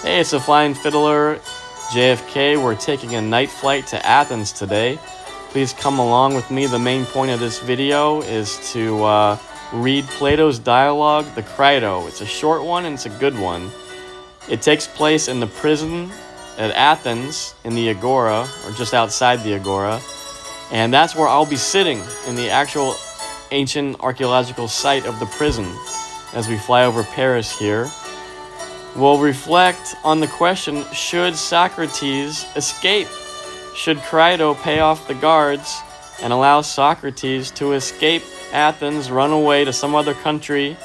Hey, it's a Flying Fiddler, JFK. We're taking a night flight to Athens today. Please come along with me. The main point of this video is to read Plato's dialogue, the Crito. It's a short one and it's a good one. It takes place in the prison at Athens in the Agora, or just outside the Agora. And that's where I'll be sitting, in the actual ancient archaeological site of the prison as we fly over Paris here. We'll reflect on the question, should Socrates escape? Should Crito pay off the guards and allow Socrates to escape Athens, run away to some other country,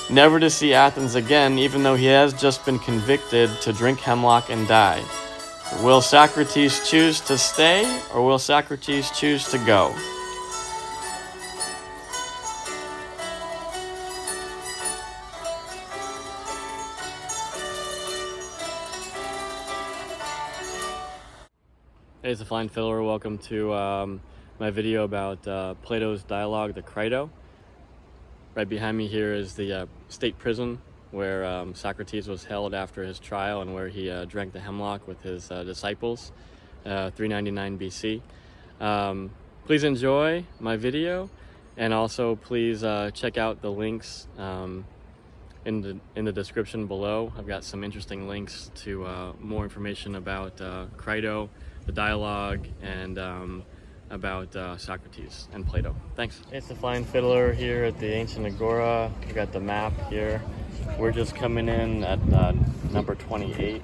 never to see Athens again, even though he has just been convicted to drink hemlock and die? Will Socrates choose to stay, or will Socrates choose to go? Hey, it's a Flying Fiddler. Welcome to my video about Plato's dialogue, the Crito. Right behind me here is the state prison where Socrates was held after his trial and where he drank the hemlock with his disciples, 399 BC. Please enjoy my video, and also please check out the links in the description below. I've got some interesting links to more information about Crito, the dialogue, and about Socrates and Plato. Thanks. It's the Flying Fiddler here at the ancient Agora. We got the map here. We're just coming in at number 28.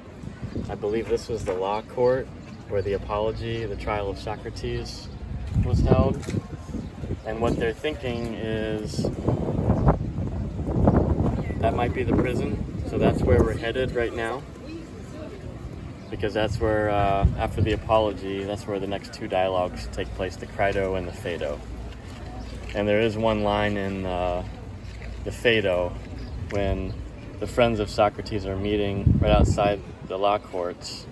I believe this was the law court where the apology, the trial of Socrates, was held. And what they're thinking is that might be the prison. So that's where we're headed right now, because that's where, after the apology, that's where the next two dialogues take place, the Crito and the Phaedo. And there is one line in the Phaedo when the friends of Socrates are meeting right outside the law courts,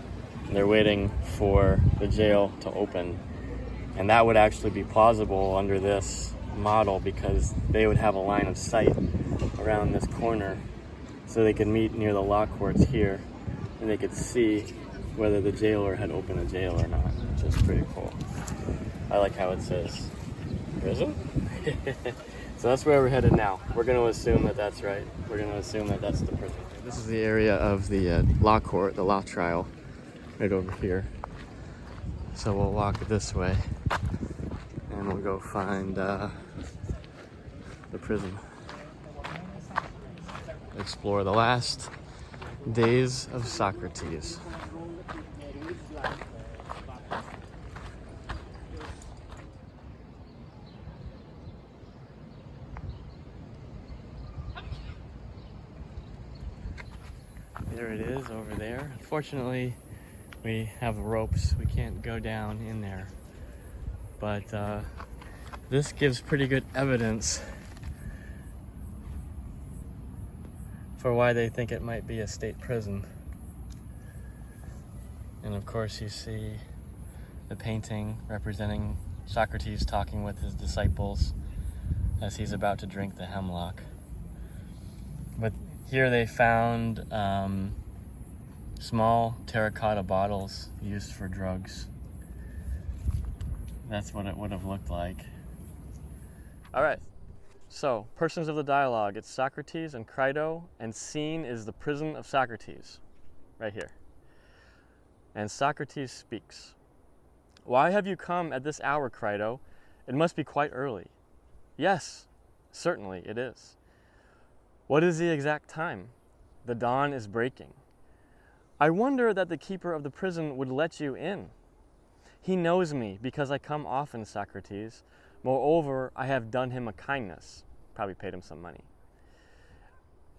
and they're waiting for the jail to open. And that would actually be plausible under this model, because they would have a line of sight around this corner, so they could meet near the law courts here, and they could see whether the jailer had opened a jail or not, which is pretty cool. I like how it says prison. So that's where we're headed now. We're going to assume that that's right. We're going to assume that that's the prison. This is the area of the law court, the law trial, right over here. So we'll walk this way, and we'll go find the prison. Explore the last days of Socrates. There it is over there. Unfortunately, we have ropes. We can't go down in there. But this gives pretty good evidence for why they think it might be a state prison. And of course you see the painting representing Socrates talking with his disciples as he's about to drink the hemlock. But here they found small terracotta bottles used for drugs. That's what it would have looked like. All right, so persons of the dialogue, it's Socrates and Crito, and scene is the prison of Socrates, right here. And Socrates speaks. Why have you come at this hour, Crito? It must be quite early. Yes, certainly it is. What is the exact time? The dawn is breaking. I wonder that the keeper of the prison would let you in. He knows me because I come often, Socrates. Moreover, I have done him a kindness. Probably paid him some money.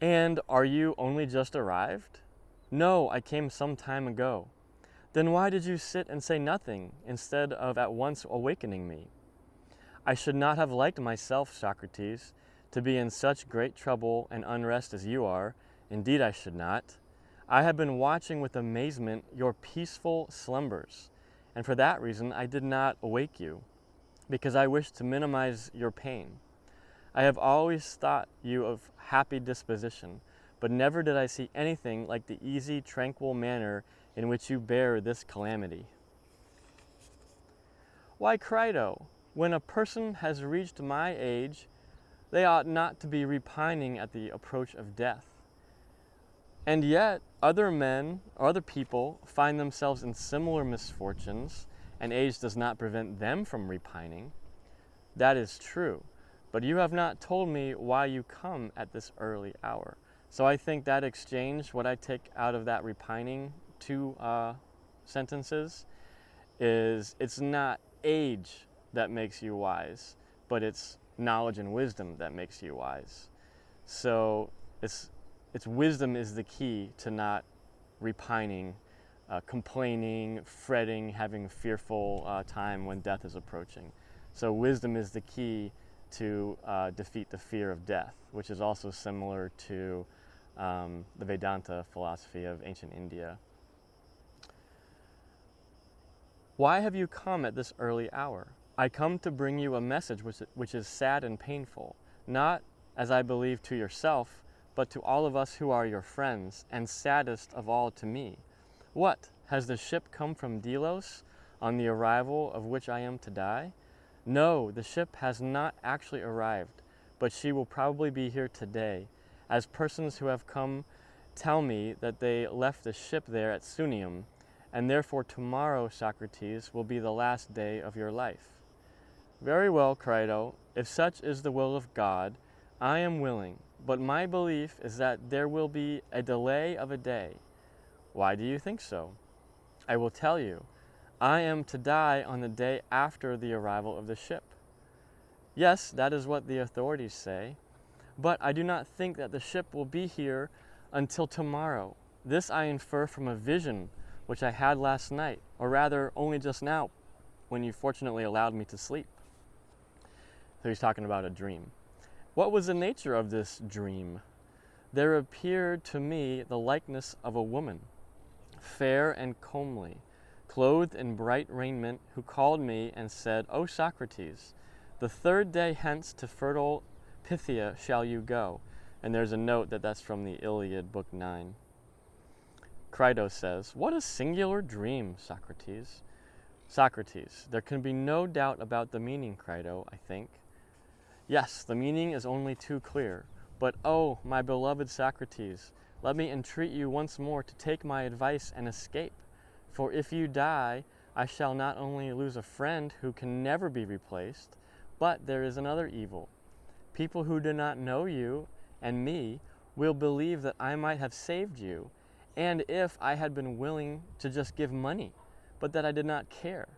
And are you only just arrived? No, I came some time ago. Then why did you sit and say nothing instead of at once awakening me? I should not have liked myself, Socrates, to be in such great trouble and unrest as you are. Indeed, I should not. I have been watching with amazement your peaceful slumbers, and for that reason I did not awake you, because I wished to minimize your pain. I have always thought you of happy disposition, but never did I see anything like the easy, tranquil manner in which you bear this calamity. Why, Crito, when a person has reached my age, they ought not to be repining at the approach of death. And yet, other men or other people find themselves in similar misfortunes, and age does not prevent them from repining. That is true, but you have not told me why you come at this early hour. So I think that exchange, what I take out of that repining two sentences, is it's not age that makes you wise, but it's knowledge and wisdom that makes you wise. So it's wisdom is the key to not repining, complaining, fretting, having a fearful time when death is approaching. So wisdom is the key to defeat the fear of death, which is also similar to the Vedanta philosophy of ancient India. Why have you come at this early hour? I come to bring you a message which is sad and painful, not, as I believe, to yourself, but to all of us who are your friends, and saddest of all to me. What, has the ship come from Delos, on the arrival of which I am to die? No, the ship has not actually arrived, but she will probably be here today, as persons who have come tell me that they left the ship there at Sunium, and therefore tomorrow, Socrates, will be the last day of your life. Very well, Crito, if such is the will of God, I am willing, but my belief is that there will be a delay of a day. Why do you think so? I will tell you. I am to die on the day after the arrival of the ship. Yes, that is what the authorities say, but I do not think that the ship will be here until tomorrow. This I infer from a vision which I had last night, or rather only just now, when you fortunately allowed me to sleep. So he's talking about a dream. What was the nature of this dream? There appeared to me the likeness of a woman, fair and comely, clothed in bright raiment, who called me and said, O Socrates, the third day hence to fertile Phthia shall you go. And there's a note that that's from the Iliad, Book 9. Crito says, what a singular dream, Socrates. Socrates, there can be no doubt about the meaning, Crito, I think. Yes, the meaning is only too clear. But oh, my beloved Socrates, let me entreat you once more to take my advice and escape. For if you die, I shall not only lose a friend who can never be replaced, but there is another evil. People who do not know you and me will believe that I might have saved you, and if I had been willing to just give money, but that I did not care.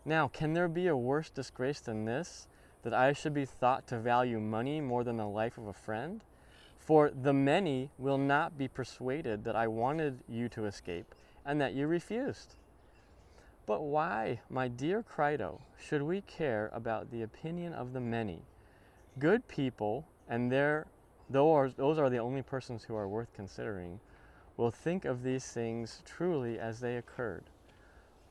Now, can there be a worse disgrace than this, that I should be thought to value money more than the life of a friend? For the many will not be persuaded that I wanted you to escape, and that you refused. But why, my dear Crito, should we care about the opinion of the many? Good people, and those are the only persons who are worth considering, will think of these things truly as they occurred.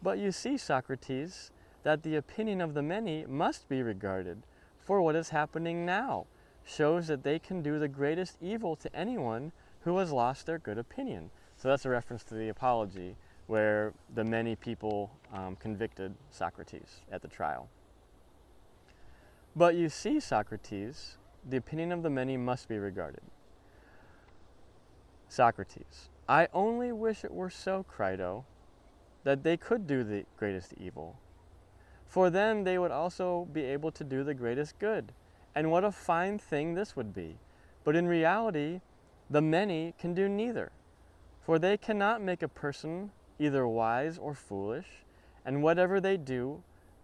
But you see, Socrates, that the opinion of the many must be regarded, for what is happening now shows that they can do the greatest evil to anyone who has lost their good opinion. So that's a reference to the Apology, where the many people convicted Socrates at the trial. But you see, Socrates, the opinion of the many must be regarded. Socrates, I only wish it were so, Crito, that they could do the greatest evil. For then they would also be able to do the greatest good. And what a fine thing this would be. But in reality, the many can do neither. For they cannot make a person either wise or foolish, and whatever they do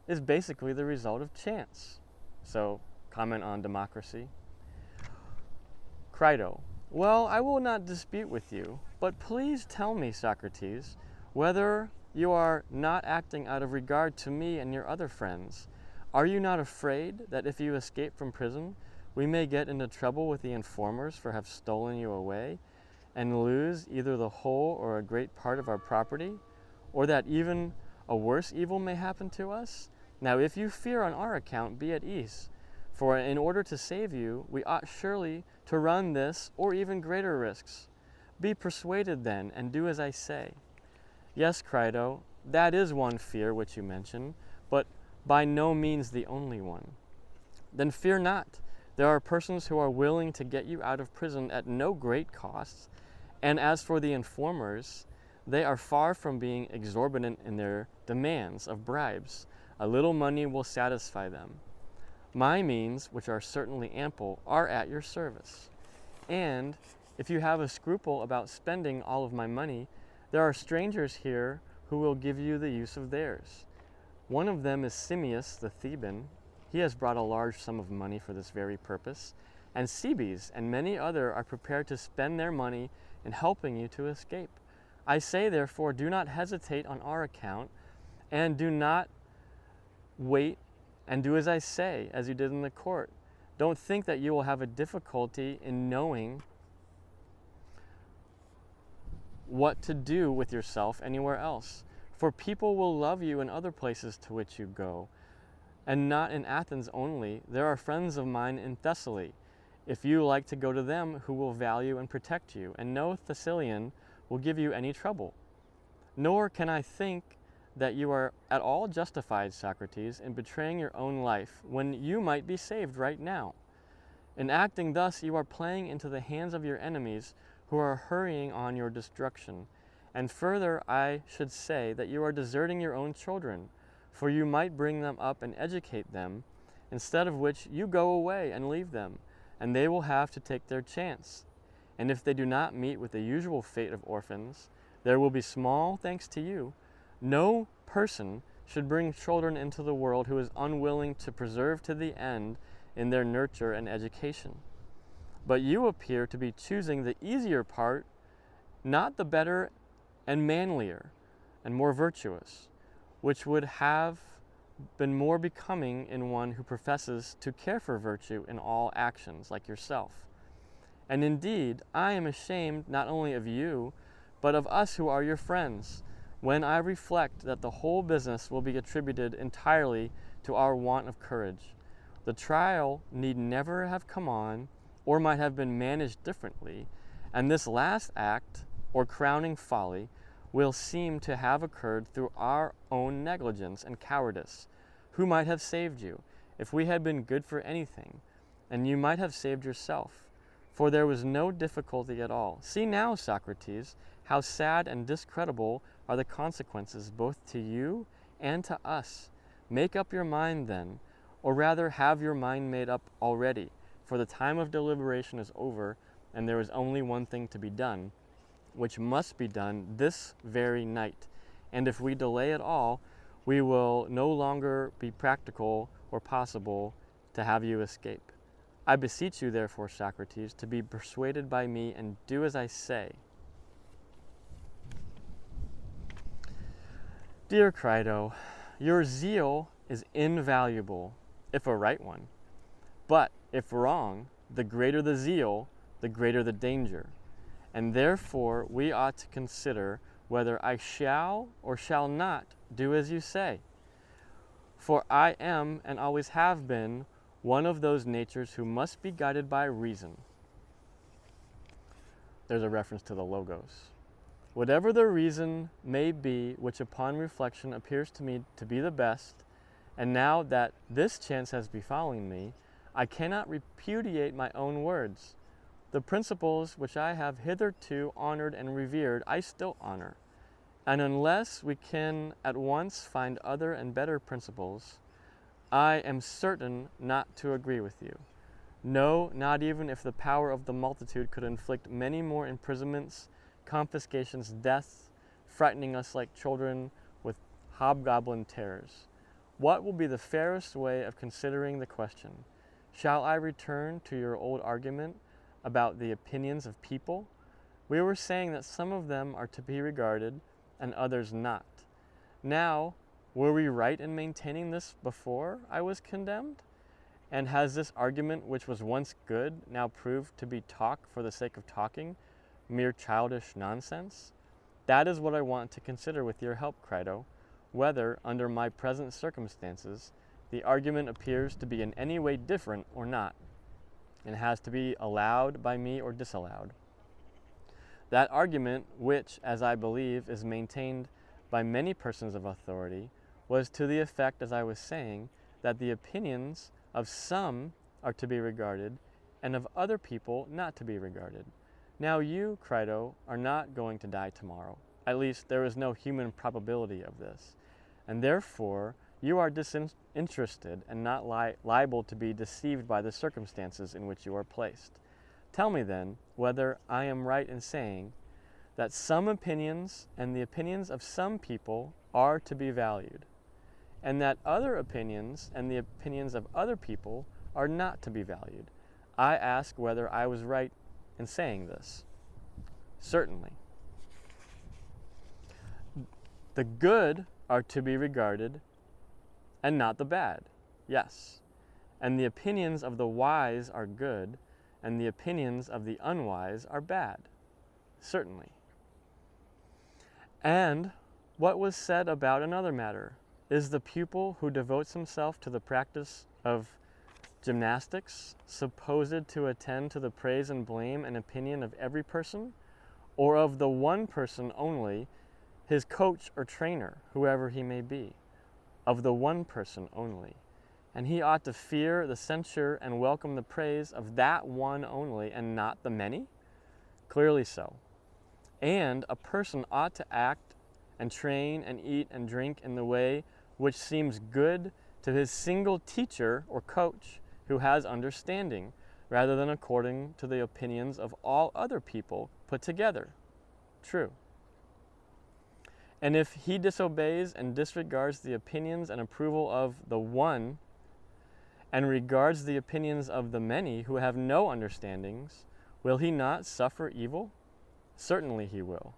is basically the result of chance. So, comment on democracy. Crito, well, I will not dispute with you, but please tell me, Socrates, whether you are not acting out of regard to me and your other friends. Are you not afraid that if you escape from prison, we may get into trouble with the informers for have stolen you away, and lose either the whole or a great part of our property, or that even a worse evil may happen to us? Now, if you fear on our account, be at ease, For in order to save you, we ought surely to run this or even greater risks. Be persuaded then, and do as I say. Yes, Crito, that is one fear which you mention, but by no means the only one. Then fear not. There are persons who are willing to get you out of prison at no great cost, and as for the informers, they are far from being exorbitant in their demands of bribes. A little money will satisfy them. My means, which are certainly ample, are at your service. And if you have a scruple about spending all of my money, there are strangers here who will give you the use of theirs. One of them is Simmias the Theban. He has brought a large sum of money for this very purpose. And Cebes and many other are prepared to spend their money in helping you to escape. I say, therefore, do not hesitate on our account, and do not wait, and do as I say, as you did in the court. Don't think that you will have a difficulty in knowing what to do with yourself anywhere else. For people will love you in other places to which you go, and not in Athens only. There are friends of mine in Thessaly, if you like to go to them, who will value and protect you, and no Thessalian will give you any trouble. Nor can I think that you are at all justified, Socrates, in betraying your own life when you might be saved right now. In acting thus, you are playing into the hands of your enemies who are hurrying on your destruction. And further, I should say that you are deserting your own children, for you might bring them up and educate them, instead of which you go away and leave them, and they will have to take their chance. And if they do not meet with the usual fate of orphans, there will be small thanks to you. No person should bring children into the world who is unwilling to preserve to the end in their nurture and education. But you appear to be choosing the easier part, not the better and manlier and more virtuous, which would have been more becoming in one who professes to care for virtue in all actions, like yourself. And indeed, I am ashamed not only of you, but of us who are your friends, when I reflect that the whole business will be attributed entirely to our want of courage. The trial need never have come on, or might have been managed differently, and this last act, or crowning folly, will seem to have occurred through our own negligence and cowardice. Who might have saved you, if we had been good for anything, and you might have saved yourself, for there was no difficulty at all. See now, Socrates, how sad and discreditable are the consequences both to you and to us. Make up your mind then, or rather have your mind made up already, for the time of deliberation is over, and there is only one thing to be done, which must be done this very night. And if we delay at all, we will no longer be practical or possible to have you escape. I beseech you, therefore, Socrates, to be persuaded by me and do as I say. Dear Crito, your zeal is invaluable, if a right one. But if wrong, the greater the zeal, the greater the danger. And therefore we ought to consider whether I shall or shall not do as you say. For I am, and always have been, one of those natures who must be guided by reason. There's a reference to the Logos. Whatever the reason may be, which upon reflection appears to me to be the best, and now that this chance has befallen me, I cannot repudiate my own words. The principles which I have hitherto honored and revered, I still honor. And unless we can at once find other and better principles, I am certain not to agree with you. No, not even if the power of the multitude could inflict many more imprisonments, confiscations, deaths, frightening us like children with hobgoblin terrors. What will be the fairest way of considering the question? Shall I return to your old argument about the opinions of people? We were saying that some of them are to be regarded and others not. Now, were we right in maintaining this before I was condemned? And has this argument, which was once good, now proved to be talk for the sake of talking, mere childish nonsense? That is what I want to consider with your help, Crito, whether, under my present circumstances, the argument appears to be in any way different or not, and has to be allowed by me or disallowed. That argument, which, as I believe, is maintained by many persons of authority, was to the effect, as I was saying, that the opinions of some are to be regarded, and of other people not to be regarded. Now you, Crito, are not going to die tomorrow. At least there is no human probability of this, and therefore you are disinterested and not liable to be deceived by the circumstances in which you are placed. Tell me then whether I am right in saying that some opinions and the opinions of some people are to be valued, and that other opinions and the opinions of other people are not to be valued. I ask whether I was right in saying this. Certainly. The good are to be regarded and not the bad. Yes. And the opinions of the wise are good, and the opinions of the unwise are bad. Certainly. And what was said about another matter? Is the pupil who devotes himself to the practice of gymnastics supposed to attend to the praise and blame and opinion of every person, or of the one person only, his coach or trainer, whoever he may be? Of the one person only. And he ought to fear the censure and welcome the praise of that one only, and not the many? Clearly so. And a person ought to act and train and eat and drink in the way which seems good to his single teacher or coach who has understanding, rather than according to the opinions of all other people put together. True. And if he disobeys and disregards the opinions and approval of the one, and regards the opinions of the many who have no understandings, will he not suffer evil? Certainly he will.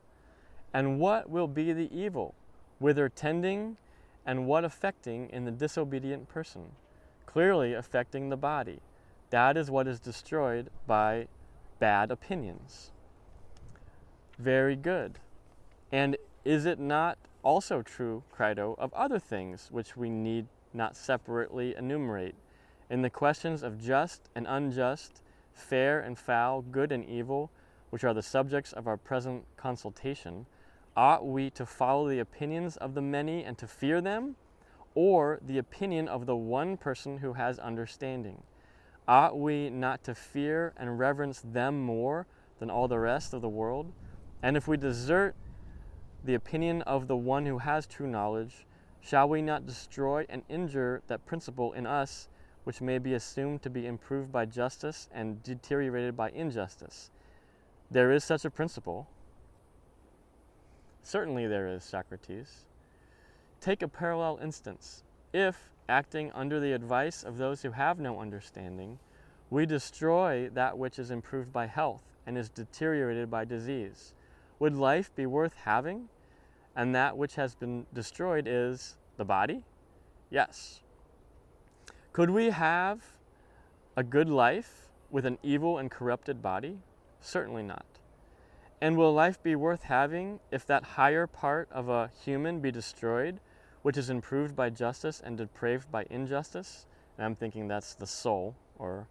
And what will be the evil? Whither tending, and what affecting in the disobedient person? Clearly affecting the body. That is what is destroyed by bad opinions. Very good. And is it not also true, Crito, of other things which we need not separately enumerate? In the questions of just and unjust, fair and foul, good and evil, which are the subjects of our present consultation, ought we to follow the opinions of the many and to fear them, or the opinion of the one person who has understanding? Ought we not to fear and reverence them more than all the rest of the world? And if we desert the opinion of the one who has true knowledge, shall we not destroy and injure that principle in us which may be assumed to be improved by justice and deteriorated by injustice? There is such a principle. Certainly there is, Socrates. Take a parallel instance. If, acting under the advice of those who have no understanding, we destroy that which is improved by health and is deteriorated by disease, would life be worth having? And that which has been destroyed is the body? Yes. Could we have a good life with an evil and corrupted body? Certainly not. And will life be worth having if that higher part of a human be destroyed, which is improved by justice and depraved by injustice? And I'm thinking that's the soul, or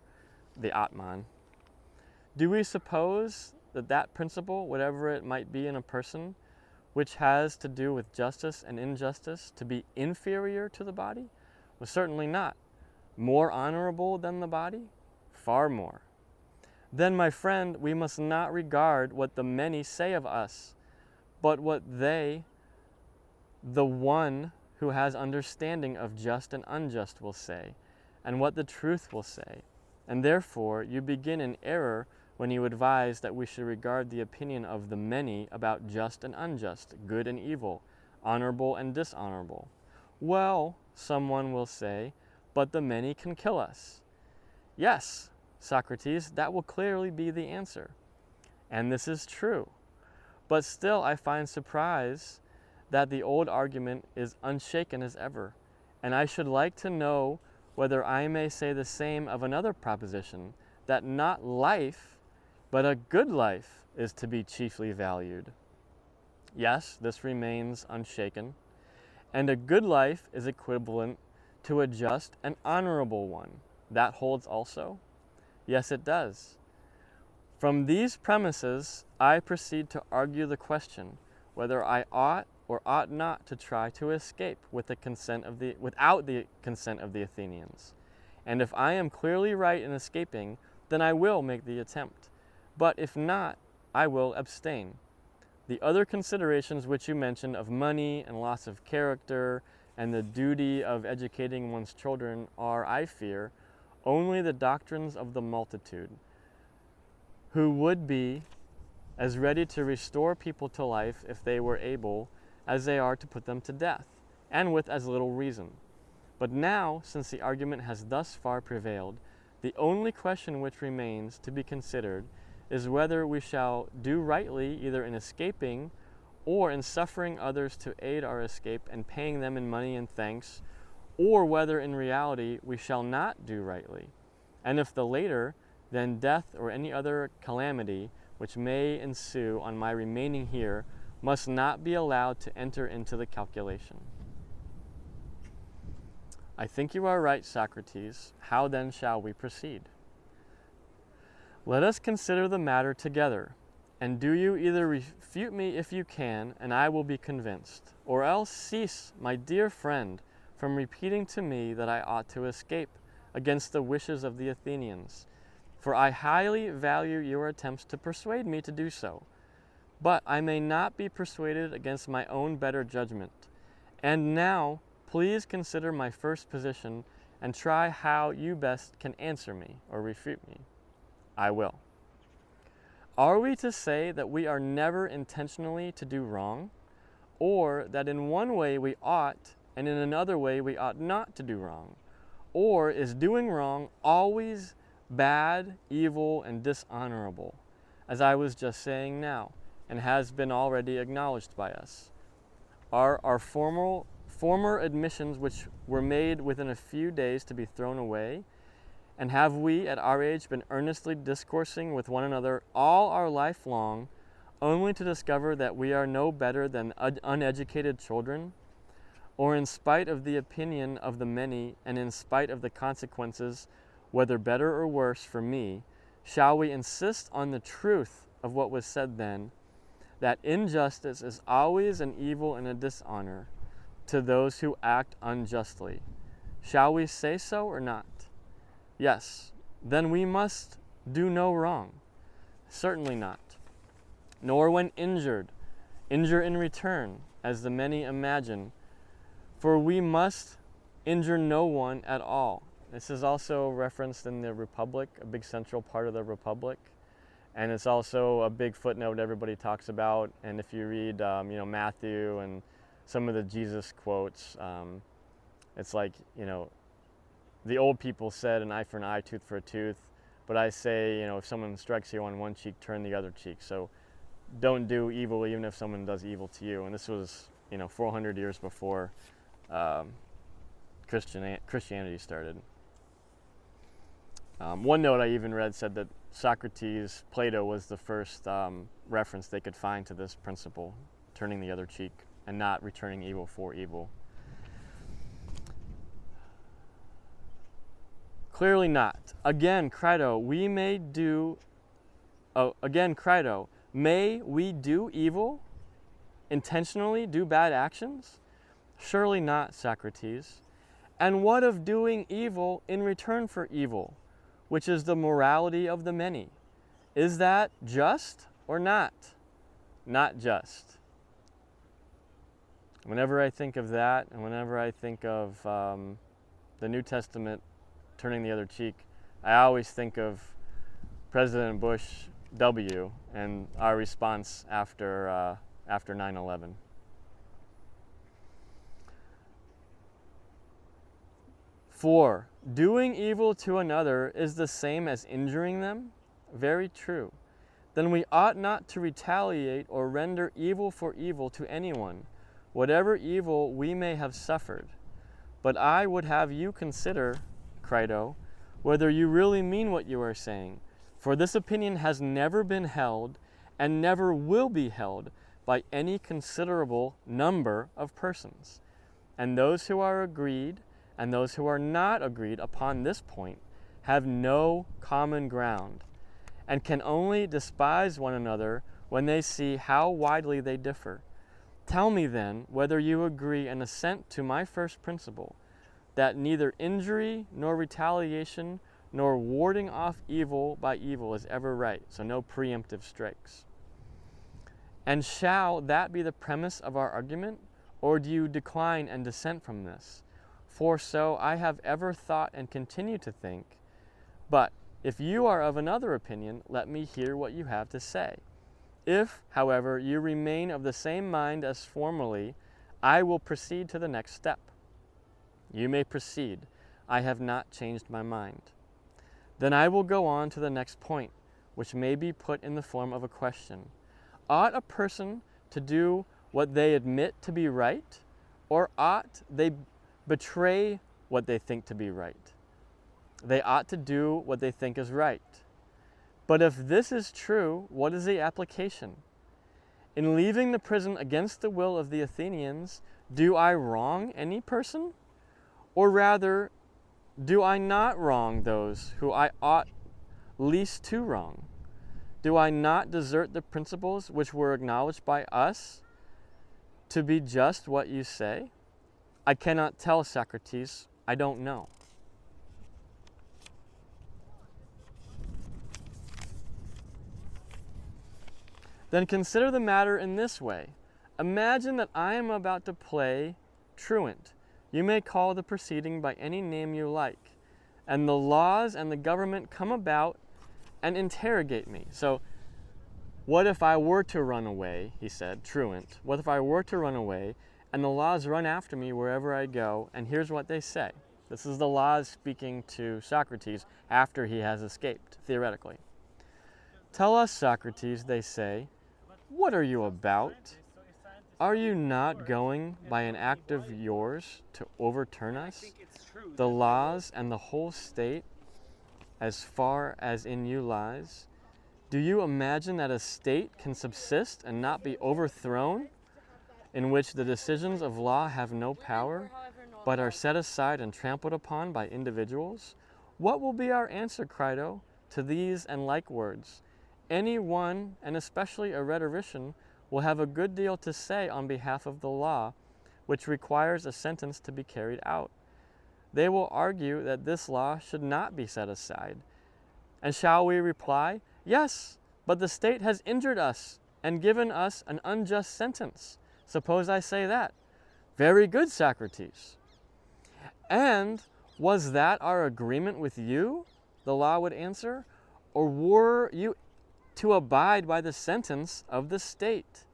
the Atman. Do we suppose that that principle, whatever it might be in a person, which has to do with justice and injustice, to be inferior to the body? Well, certainly not. More honorable than the body? Far more. Then, my friend, we must not regard what the many say of us, but what they, the one who has understanding of just and unjust, will say, and what the truth will say. And therefore you begin in error when you advise that we should regard the opinion of the many about just and unjust, good and evil, honorable and dishonorable. Well, someone will say, but the many can kill us. Yes, Socrates, that will clearly be the answer. And this is true. But still I find surprise that the old argument is unshaken as ever. And I should like to know whether I may say the same of another proposition, that not life, but a good life is to be chiefly valued. Yes, this remains unshaken. And a good life is equivalent to a just and honorable one. That holds also? Yes, it does. From these premises, I proceed to argue the question whether I ought or ought not to try to escape without the consent of the Athenians. And if I am clearly right in escaping, then I will make the attempt. But if not, I will abstain. The other considerations which you mentioned of money and loss of character and the duty of educating one's children are, I fear, only the doctrines of the multitude, who would be as ready to restore people to life if they were able as they are to put them to death, and with as little reason. But now, since the argument has thus far prevailed, the only question which remains to be considered is whether we shall do rightly either in escaping or in suffering others to aid our escape and paying them in money and thanks, or whether in reality we shall not do rightly. And if the later, then death or any other calamity which may ensue on my remaining here must not be allowed to enter into the calculation. I think you are right, Socrates. How then shall we proceed? Let us consider the matter together, and do you either refute me if you can, and I will be convinced, or else cease, my dear friend, from repeating to me that I ought to escape against the wishes of the Athenians, for I highly value your attempts to persuade me to do so. But I may not be persuaded against my own better judgment. And now, please consider my first position and try how you best can answer me or refute me. I will. Are we to say that we are never intentionally to do wrong, or that in one way we ought and in another way we ought not to do wrong? Or is doing wrong always bad, evil, and dishonorable, as I was just saying now, and has been already acknowledged by us? Are our former admissions which were made within a few days to be thrown away? And have we at our age been earnestly discoursing with one another all our life long, only to discover that we are no better than uneducated children? Or in spite of the opinion of the many, and in spite of the consequences, whether better or worse for me, shall we insist on the truth of what was said then, that injustice is always an evil and a dishonor to those who act unjustly? Shall we say so or not? Yes, then we must do no wrong. Certainly not. Nor when injured, injure in return, as the many imagine, for we must injure no one at all. This is also referenced in the Republic, a big central part of the Republic. And it's also a big footnote everybody talks about. And if you read, Matthew and some of the Jesus quotes, it's like, the old people said an eye for an eye, tooth for a tooth. But I say, if someone strikes you on one cheek, turn the other cheek. So don't do evil even if someone does evil to you. And this was, 400 years before Christianity started. One note I even read said that Plato was the first reference they could find to this principle, turning the other cheek and not returning evil for evil. Clearly not. Again, Crito, may we do evil? Intentionally do bad actions? Surely not, Socrates. And what of doing evil in return for evil, which is the morality of the many? Is that just or not? Not just. Whenever I think of that, and whenever I think of the New Testament turning the other cheek, I always think of President Bush W. and our response after 9/11. For doing evil to another is the same as injuring them? Very true. Then we ought not to retaliate or render evil for evil to anyone, whatever evil we may have suffered. But I would have you consider, Crito, whether you really mean what you are saying, for this opinion has never been held and never will be held by any considerable number of persons. And those who are agreed and those who are not agreed upon this point have no common ground, and can only despise one another when they see how widely they differ. Tell me then whether you agree and assent to my first principle, that neither injury nor retaliation nor warding off evil by evil is ever right, so no preemptive strikes. And shall that be the premise of our argument, or do you decline and dissent from this? For so I have ever thought and continue to think. But if you are of another opinion, let me hear what you have to say. If, however, you remain of the same mind as formerly, I will proceed to the next step. You may proceed. I have not changed my mind. Then I will go on to the next point, which may be put in the form of a question. Ought a person to do what they admit to be right, or ought they betray what they think to be right? They ought to do what they think is right. But if this is true, what is the application? In leaving the prison against the will of the Athenians, do I wrong any person? Or rather, do I not wrong those who I ought least to wrong? Do I not desert the principles which were acknowledged by us to be just what you say? I cannot tell, Socrates. I don't know. Then consider the matter in this way. Imagine that I am about to play truant. You may call the proceeding by any name you like, and the laws and the government come about and interrogate me. So, what if I were to run away, he said, truant. What if I were to run away, and the laws run after me wherever I go, and here's what they say. This is the laws speaking to Socrates after he has escaped, theoretically. Tell us, Socrates, they say, what are you about? Are you not going by an act of yours to overturn us, the laws and the whole state, as far as in you lies? Do you imagine that a state can subsist and not be overthrown, in which the decisions of law have no power, but are set aside and trampled upon by individuals? What will be our answer, Crito, to these and like words? Any one, and especially a rhetorician, will have a good deal to say on behalf of the law, which requires a sentence to be carried out. They will argue that this law should not be set aside. And shall we reply, yes, but the state has injured us and given us an unjust sentence. Suppose I say that. Very good, Socrates. And was that our agreement with you? The law would answer. Or were you to abide by the sentence of the state?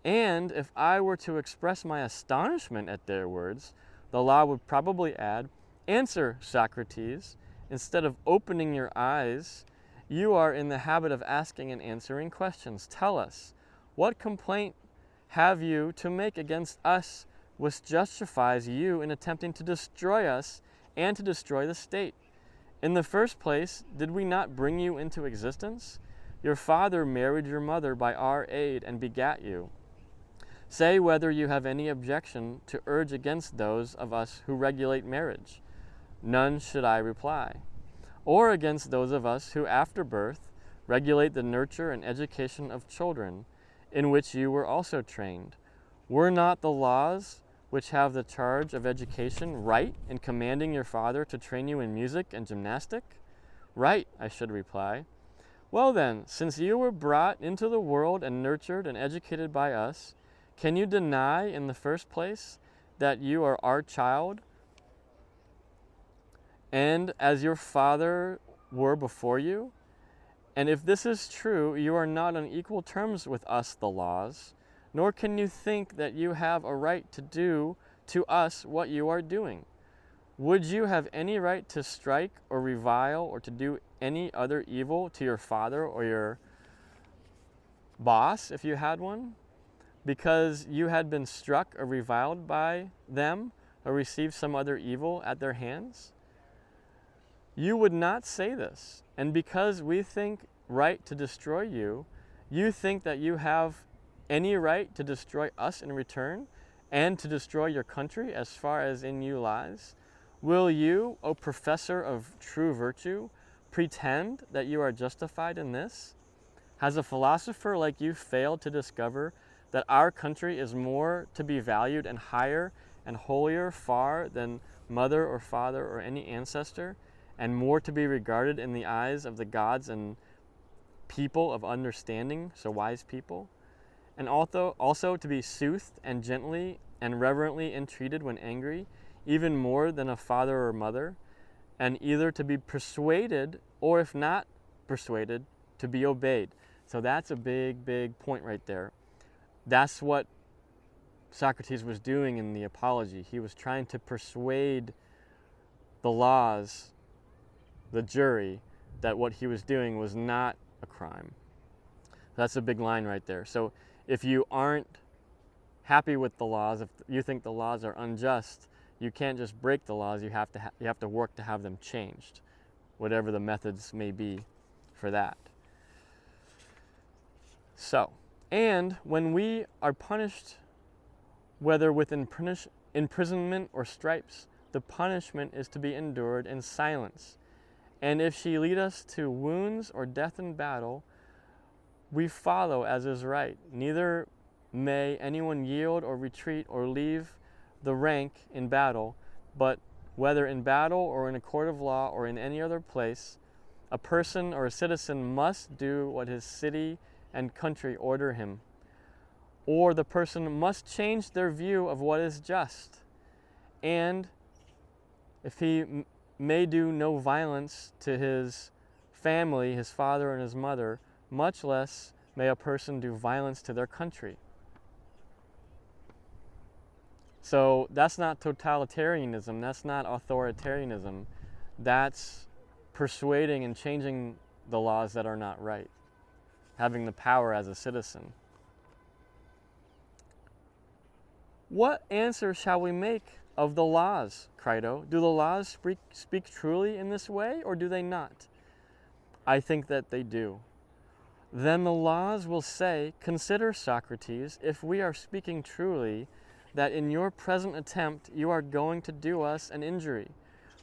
And if I were to express my astonishment at their words, the law would probably add, answer, Socrates. Instead of opening your eyes, you are in the habit of asking and answering questions. Tell us, what complaint have you to make against us which justifies you in attempting to destroy us and to destroy the state? In the first place, did we not bring you into existence? Your father married your mother by our aid and begat you. Say whether you have any objection to urge against those of us who regulate marriage. None should I reply. Or against those of us who after birth regulate the nurture and education of children, in which you were also trained. Were not the laws which have the charge of education right in commanding your father to train you in music and gymnastic? Right, I should reply. Well then, since you were brought into the world and nurtured and educated by us, can you deny in the first place that you are our child, and as your father were before you? And if this is true, you are not on equal terms with us, the laws, nor can you think that you have a right to do to us what you are doing. Would you have any right to strike or revile or to do any other evil to your father or your boss, if you had one, because you had been struck or reviled by them or received some other evil at their hands? You would not say this, and because we think right to destroy you, you think that you have any right to destroy us in return and to destroy your country as far as in you lies? Will you, O professor of true virtue, pretend that you are justified in this? Has a philosopher like you failed to discover that our country is more to be valued and higher and holier far than mother or father or any ancestor, and more to be regarded in the eyes of the gods and people of understanding, so wise people, and also to be soothed and gently and reverently entreated when angry, even more than a father or mother, and either to be persuaded, or if not persuaded, to be obeyed. So that's a big, big point right there. That's what Socrates was doing in the Apology. He was trying to persuade the laws, the jury, that what he was doing was not a crime. That's a big line right there. So if you aren't happy with the laws, if you think the laws are unjust, you can't just break the laws. You have to work to have them changed, whatever the methods may be for that. So, and when we are punished, whether with imprisonment or stripes, the punishment is to be endured in silence. And if she lead us to wounds or death in battle, we follow as is right. Neither may anyone yield or retreat or leave the rank in battle, but whether in battle or in a court of law or in any other place, a person or a citizen must do what his city and country order him, or the person must change their view of what is just. And if he may do no violence to his family, his father and his mother, much less may a person do violence to their country. So that's not totalitarianism, that's not authoritarianism, that's persuading and changing the laws that are not right, having the power as a citizen. What answer shall we make of the laws, Crito? Do the laws speak truly in this way, or do they not? I think that they do. Then the laws will say, consider, Socrates, if we are speaking truly, that in your present attempt you are going to do us an injury.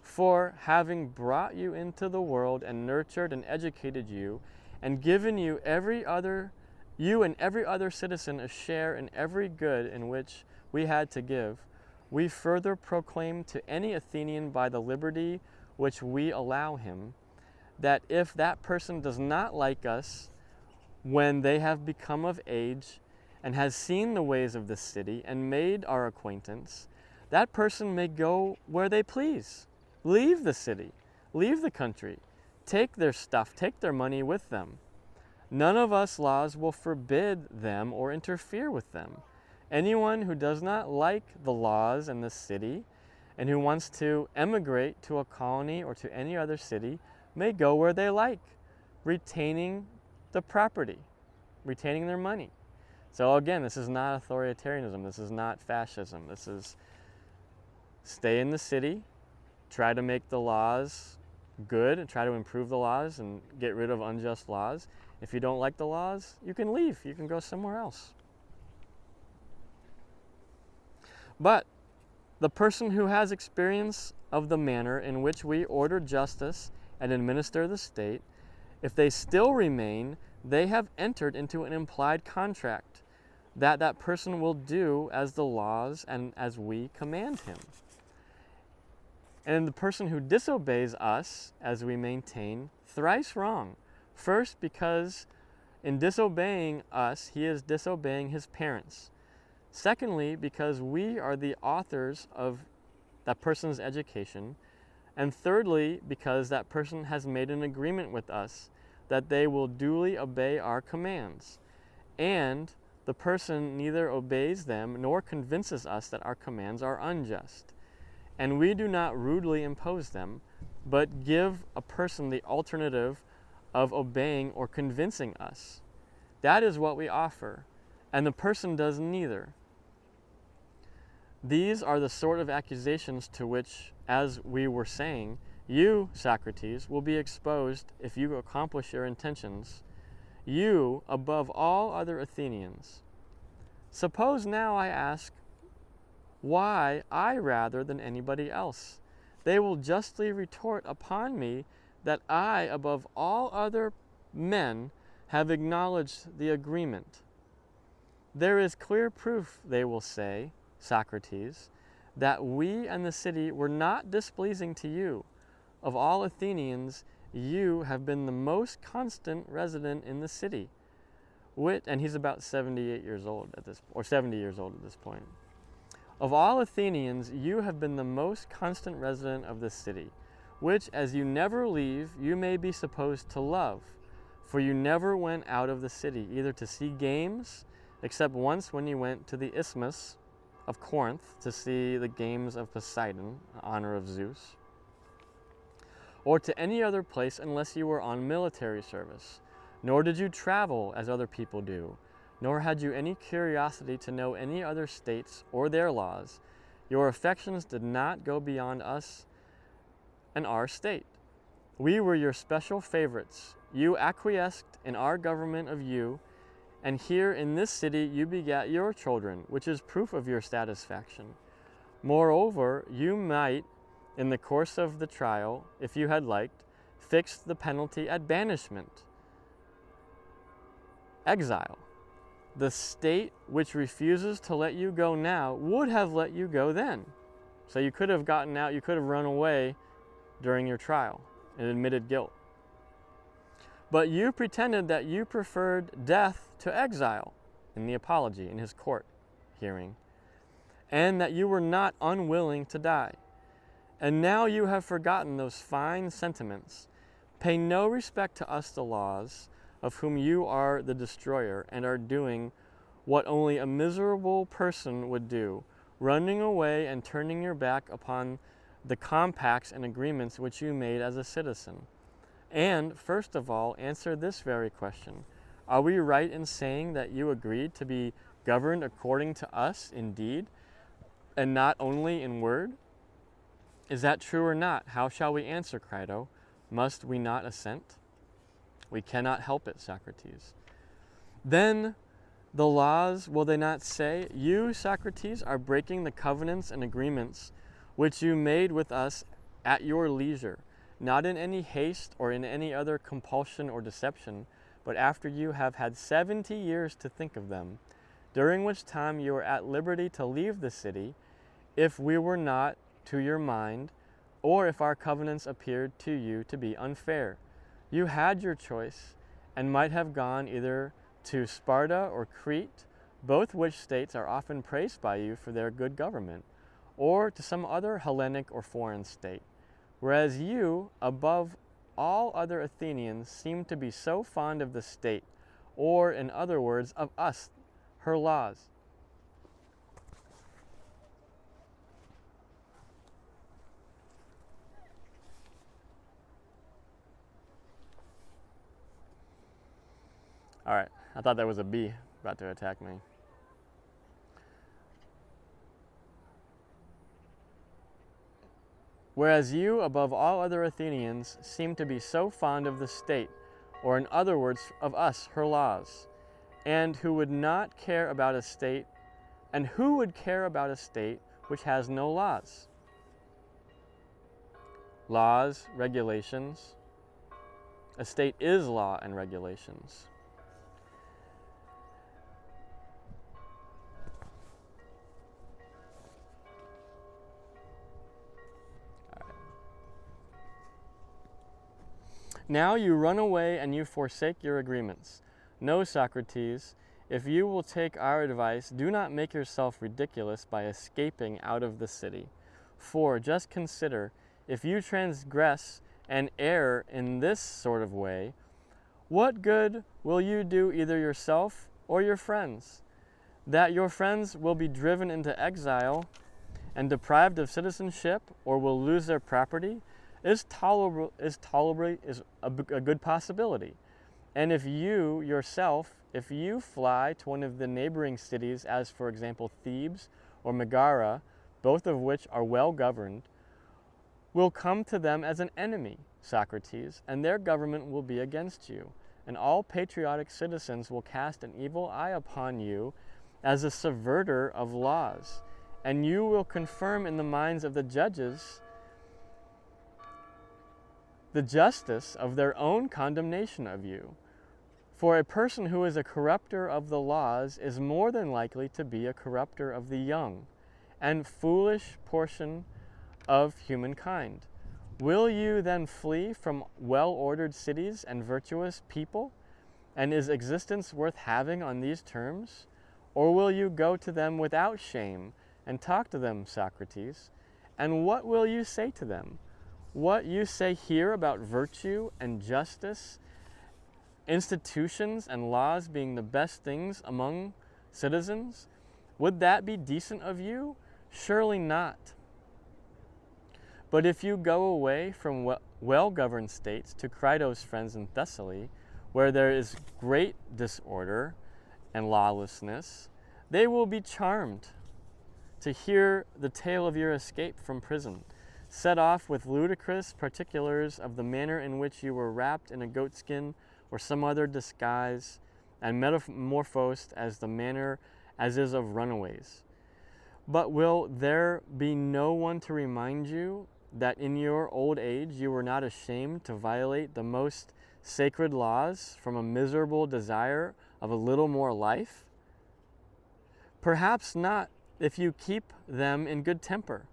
For having brought you into the world and nurtured and educated you, and given you and every other citizen a share in every good in which we had to give, we further proclaim to any Athenian by the liberty which we allow him, that if that person does not like us when they have become of age and has seen the ways of the city and made our acquaintance, that person may go where they please, leave the city, leave the country, take their stuff, take their money with them. None of us laws will forbid them or interfere with them. Anyone who does not like the laws in the city and who wants to emigrate to a colony or to any other city may go where they like, retaining the property, retaining their money. So again, this is not authoritarianism, this is not fascism, this is stay in the city, try to make the laws good and try to improve the laws and get rid of unjust laws. If you don't like the laws, you can leave, you can go somewhere else. But the person who has experience of the manner in which we order justice and administer the state, if they still remain, they have entered into an implied contract that that person will do as the laws and as we command him. And the person who disobeys us, as we maintain, thrice wrong. First, because in disobeying us, he is disobeying his parents. Secondly, because we are the authors of that person's education. And thirdly, because that person has made an agreement with us that they will duly obey our commands. And the person neither obeys them nor convinces us that our commands are unjust. And we do not rudely impose them, but give a person the alternative of obeying or convincing us. That is what we offer, and the person does neither. These are the sort of accusations to which, as we were saying, you, Socrates, will be exposed if you accomplish your intentions, you above all other Athenians. Suppose now I ask, why I rather than anybody else? they will justly retort upon me that I, above all other men, have acknowledged the agreement. There is clear proof, they will say, Socrates, that we and the city were not displeasing to you. Of all Athenians, you have been the most constant resident in the city. And he's about 78 years old at this, or 70 years old at this point. Of all Athenians, you have been the most constant resident of the city, which, as you never leave, you may be supposed to love, for you never went out of the city, either to see games, except once when you went to the Isthmus of Corinth to see the games of Poseidon, in honor of Zeus, or to any other place unless you were on military service. Nor did you travel as other people do, nor had you any curiosity to know any other states or their laws. Your affections did not go beyond us and our state. We were your special favorites. You acquiesced in our government of you, and here in this city you begat your children, which is proof of your satisfaction. Moreover, you might, in the course of the trial, if you had liked, fix the penalty at banishment, exile. The state which refuses to let you go now would have let you go then. So you could have gotten out, you could have run away during your trial and admitted guilt. But you pretended that you preferred death to exile in the apology, in his court hearing, and that you were not unwilling to die. And now you have forgotten those fine sentiments. Pay no respect to us, the laws, of whom you are the destroyer, and are doing what only a miserable person would do, running away and turning your back upon the compacts and agreements which you made as a citizen. And, first of all, answer this very question. Are we right in saying that you agreed to be governed according to us in deed, and not only in word? Is that true or not? How shall we answer, Crito? Must we not assent? We cannot help it, Socrates. Then the laws, will they not say, you, Socrates, are breaking the covenants and agreements which you made with us at your leisure, not in any haste or in any other compulsion or deception, but after you have had 70 years to think of them, during which time you were at liberty to leave the city, if we were not to your mind, or if our covenants appeared to you to be unfair. You had your choice, and might have gone either to Sparta or Crete, both which states are often praised by you for their good government, or to some other Hellenic or foreign state, whereas you, above all other Athenians, seem to be so fond of the state, or, in other words, of us, her laws. All right, I thought that was a bee about to attack me. Whereas you, above all other Athenians, seem to be so fond of the state, or in other words, of us, her laws, and who would not care about a state, and who would care about a state which has no laws? Laws, regulations. A state is law and regulations. Now you run away and you forsake your agreements. No, Socrates, if you will take our advice, do not make yourself ridiculous by escaping out of the city. For, just consider, if you transgress and err in this sort of way, what good will you do either yourself or your friends? That your friends will be driven into exile and deprived of citizenship, or will lose their property, is a good possibility. And if you yourself, if you fly to one of the neighboring cities, as for example Thebes or Megara, both of which are well governed, will come to them as an enemy, Socrates, and their government will be against you, and all patriotic citizens will cast an evil eye upon you as a subverter of laws, and you will confirm in the minds of the judges the justice of their own condemnation of you. For a person who is a corrupter of the laws is more than likely to be a corrupter of the young and foolish portion of humankind. Will you then flee from well-ordered cities and virtuous people? And is existence worth having on these terms? Or will you go to them without shame and talk to them, Socrates? And what will you say to them? What you say here about virtue and justice, institutions and laws being the best things among citizens, would that be decent of you? Surely not. But if you go away from well-governed states to Crito's friends in Thessaly, where there is great disorder and lawlessness, they will be charmed to hear the tale of your escape from prison, set off with ludicrous particulars of the manner in which you were wrapped in a goatskin or some other disguise, and metamorphosed as the manner as is of runaways. But will there be no one to remind you that in your old age you were not ashamed to violate the most sacred laws from a miserable desire of a little more life? Perhaps not if you keep them in good temper,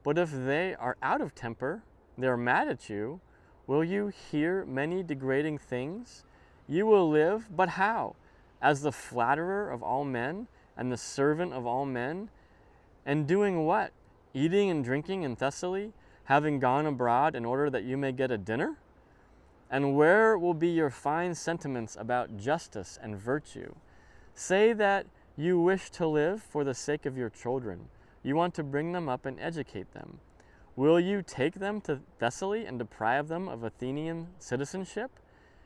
but if they are out of temper, they are mad at you, will you hear many degrading things? You will live, but how? As the flatterer of all men and the servant of all men? And doing what? Eating and drinking in Thessaly, having gone abroad in order that you may get a dinner? And where will be your fine sentiments about justice and virtue? Say that you wish to live for the sake of your children. You want to bring them up and educate them. Will you take them to Thessaly and deprive them of Athenian citizenship?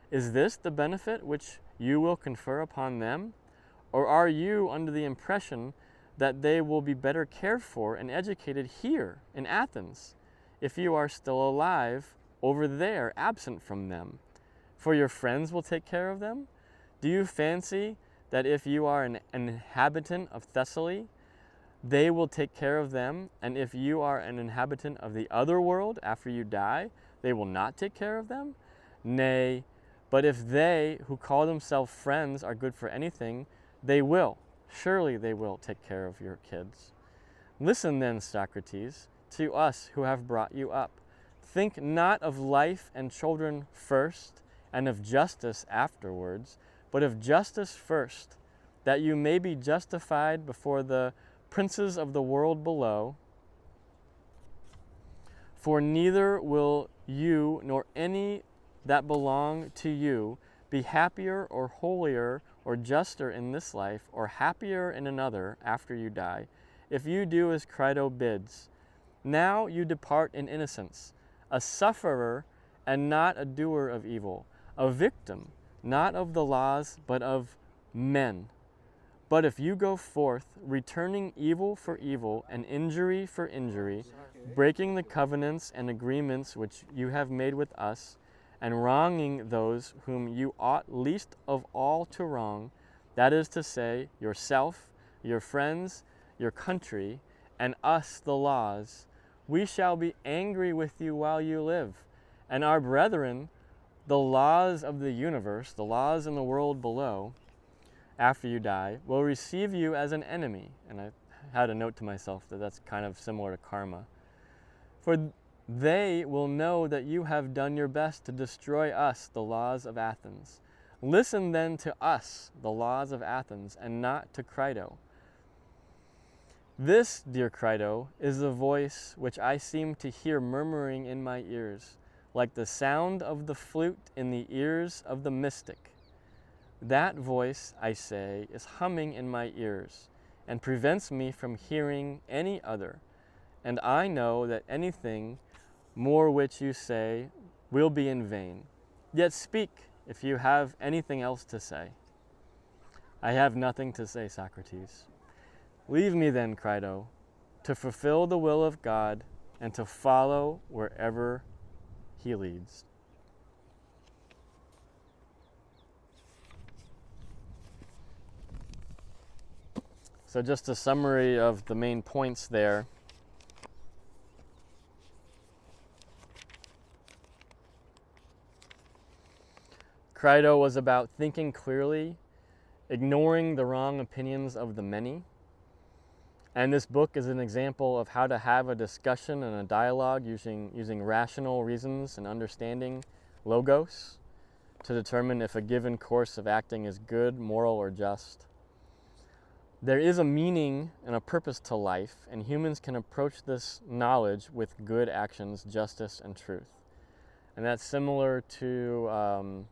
Is this the benefit which you will confer upon them? Or are you under the impression that they will be better cared for and educated here in Athens, if you are still alive over there, absent from them? For your friends will take care of them? Do you fancy that if you are an inhabitant of Thessaly, they will take care of them, and if you are an inhabitant of the other world after you die, they will not take care of them? Nay, but if they who call themselves friends are good for anything, they will, surely they will take care of your kids. Listen then, Socrates, to us who have brought you up. Think not of life and children first, and of justice afterwards, but of justice first, that you may be justified before the princes of the world below. For neither will you nor any that belong to you be happier or holier or juster in this life, or happier in another after you die, if you do as Crito bids. Now you depart in innocence, a sufferer and not a doer of evil, a victim, not of the laws, but of men. But if you go forth, returning evil for evil and injury for injury, breaking the covenants and agreements which you have made with us, and wronging those whom you ought least of all to wrong, that is to say, yourself, your friends, your country, and us the laws, we shall be angry with you while you live, and our brethren, the laws of the universe, the laws in the world below, after you die, will receive you as an enemy. And I had a note to myself that that's kind of similar to karma. For they will know that you have done your best to destroy us, the laws of Athens. Listen then to us, the laws of Athens, and not to Crito. This, dear Crito, is the voice which I seem to hear murmuring in my ears, like the sound of the flute in the ears of the mystic. That voice, I say, is humming in my ears, and prevents me from hearing any other. And I know that anything more which you say will be in vain. Yet speak, if you have anything else to say. I have nothing to say, Socrates. Leave me then, Crito, to fulfill the will of God and to follow wherever he leads. So just a summary of the main points there. Crito was about thinking clearly, ignoring the wrong opinions of the many. And this book is an example of how to have a discussion and a dialogue using rational reasons and understanding logos to determine if a given course of acting is good, moral, or just. There is a meaning and a purpose to life, and humans can approach this knowledge with good actions, justice, and truth. And that's similar to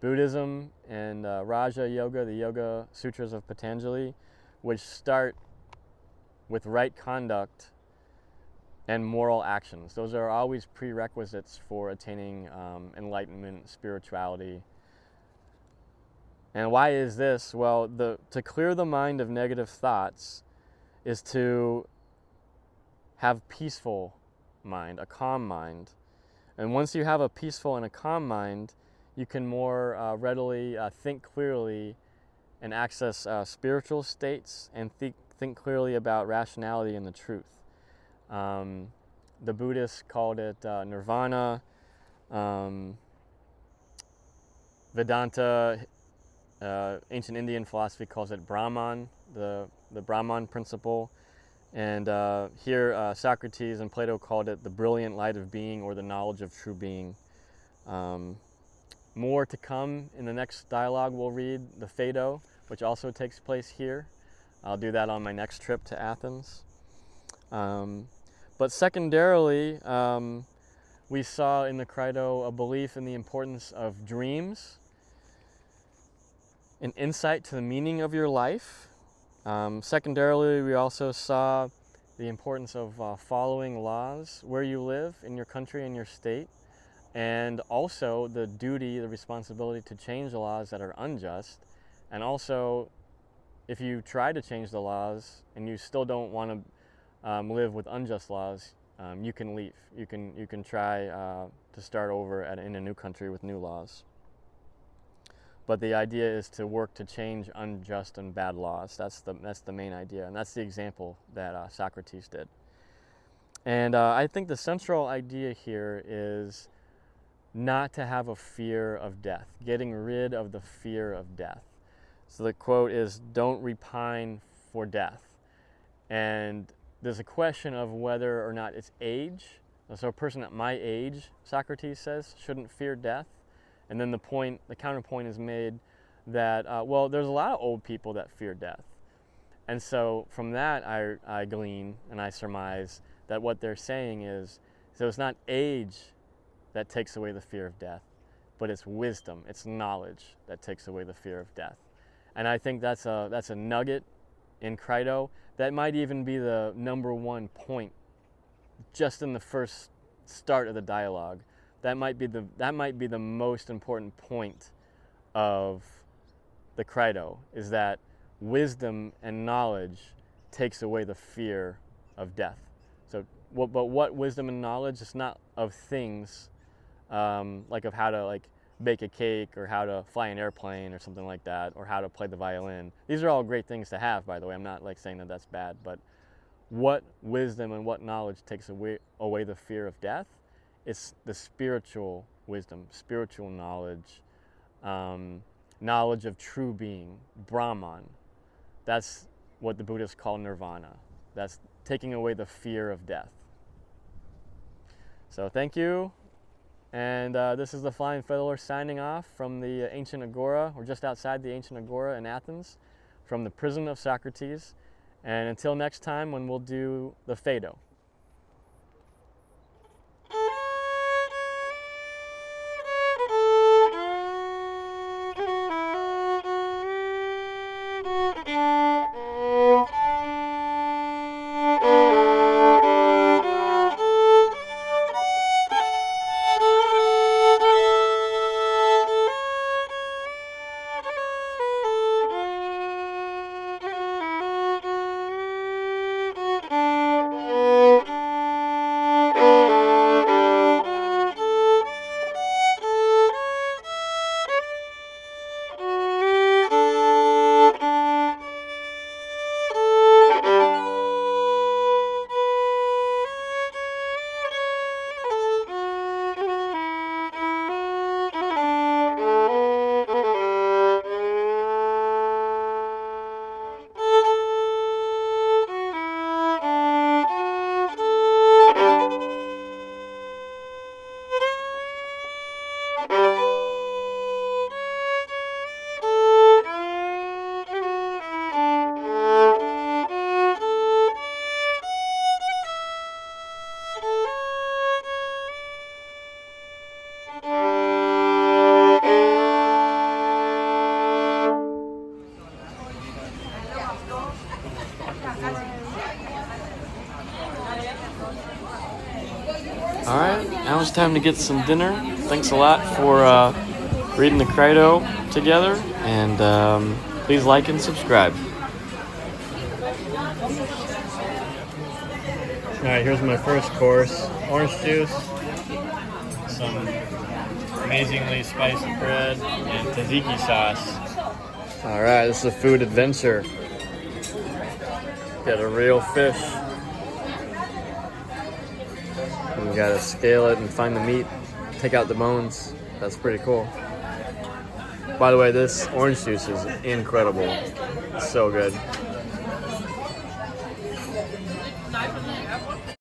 Buddhism and Raja Yoga, the Yoga Sutras of Patanjali, which start with right conduct and moral actions. Those are always prerequisites for attaining enlightenment, spirituality. And why is this? Well, to clear the mind of negative thoughts is to have peaceful mind, a calm mind. And once you have a peaceful and a calm mind, you can more readily think clearly and access spiritual states and think clearly about rationality and the truth. The Buddhists called it nirvana. Vedanta, ancient Indian philosophy calls it Brahman, the Brahman principle. And here Socrates and Plato called it the brilliant light of being, or the knowledge of true being. More to come in the next dialogue. We'll read the Phaedo, which also takes place here. I'll do that on my next trip to Athens. But secondarily, we saw in the Crito a belief in the importance of dreams, an insight to the meaning of your life. Secondarily, we also saw the importance of following laws where you live, in your country and your state, and also the duty, the responsibility to change the laws that are unjust. And also, if you try to change the laws and you still don't want to live with unjust laws, you can leave. You can try to start over in a new country with new laws. But the idea is to work to change unjust and bad laws. That's the main idea, and that's the example that Socrates did. And I think the central idea here is not to have a fear of death, getting rid of the fear of death. So the quote is, "Don't repine for death." And there's a question of whether or not it's age. So a person at my age, Socrates says, shouldn't fear death. And then the counterpoint is made that, well, there's a lot of old people that fear death. And so from that, I glean and I surmise that what they're saying is, so it's not age that takes away the fear of death, but it's wisdom, it's knowledge that takes away the fear of death. And I think that's a nugget in Crito that might even be the number one point just in the first start of the dialogue. That might be the most important point of the Crito, is that wisdom and knowledge takes away the fear of death. So, but what wisdom and knowledge? It's not of things, like of how to bake a cake or how to fly an airplane or something like that, or how to play the violin. These are all great things to have, by the way. I'm not saying that that's bad, but what wisdom and what knowledge takes away the fear of death? It's the spiritual wisdom, spiritual knowledge, knowledge of true being, Brahman. That's what the Buddhists call nirvana. That's taking away the fear of death. So thank you. And this is the Flying Fiddler signing off from the ancient agora, or just outside the ancient agora in Athens, from the prison of Socrates. And until next time, when we'll do the Phaedo. All right, now it's time to get some dinner. Thanks a lot for reading the Crito together, and please like and subscribe. All right, here's my first course: orange juice, some amazingly spicy bread, and tzatziki sauce. All right, this is a food adventure. Got a real fish. And you gotta scale it and find the meat, take out the bones. That's pretty cool. By the way, this orange juice is incredible. It's so good.